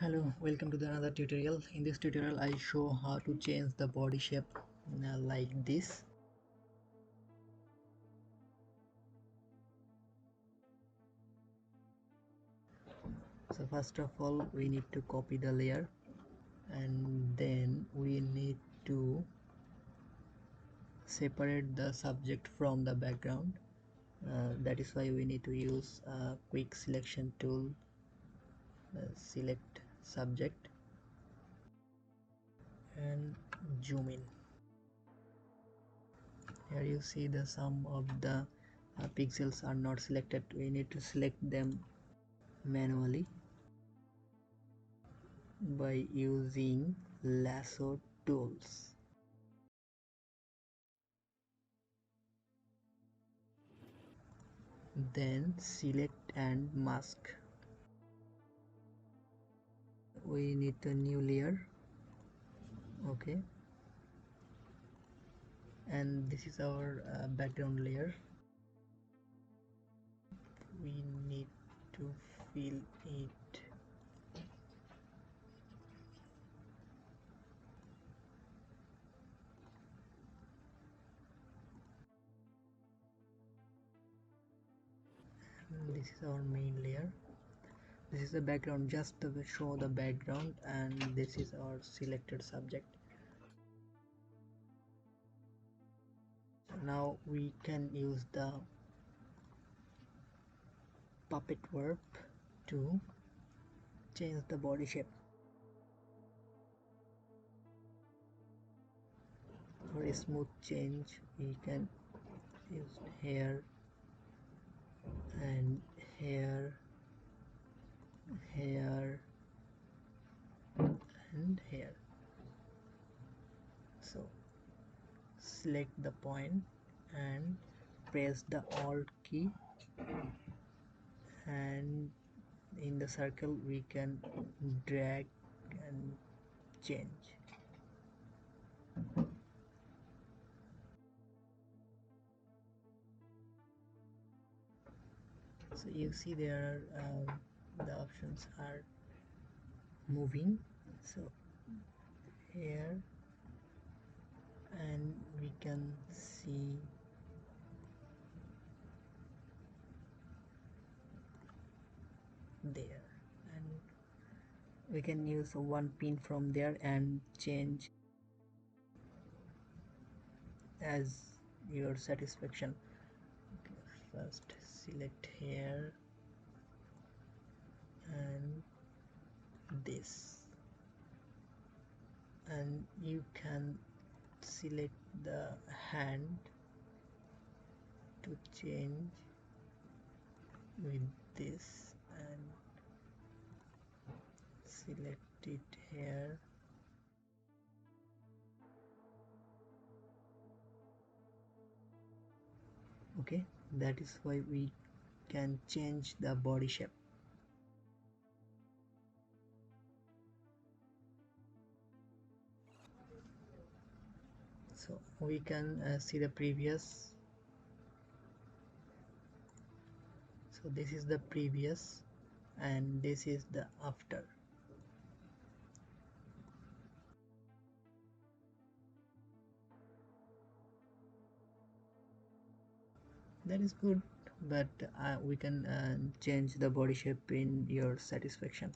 Hello, welcome to the another tutorial. In this tutorial I show how to change the body shape like this. So first of all we need to copy the layer, and then we need to separate the subject from the background. That is why we need to use a quick selection tool. Select subject and zoom in. Here you see the some of the pixels are not selected. We need to select them manually by using lasso tools. Then select and mask. We need a new layer. Okay, and this is our background layer. We need to fill it. And this is our main layer. This is the background, just to show the background, and this is our selected subject. Now we can use the puppet verb to change the body shape. For a smooth change we can use hair and hair, hair and hair. So select the point and press the alt key, and in the circle we can drag and change. So you see there are the options are moving. So here, and we can see there, and we can use one pin from there and change as your satisfaction. Okay, first select here and this, and you can select the hand to change with this and select it here. Okay, that is why we can change the body shape. So we can see the previous. So this is the previous and this is the after. That is good, but we can change the body shape in your satisfaction.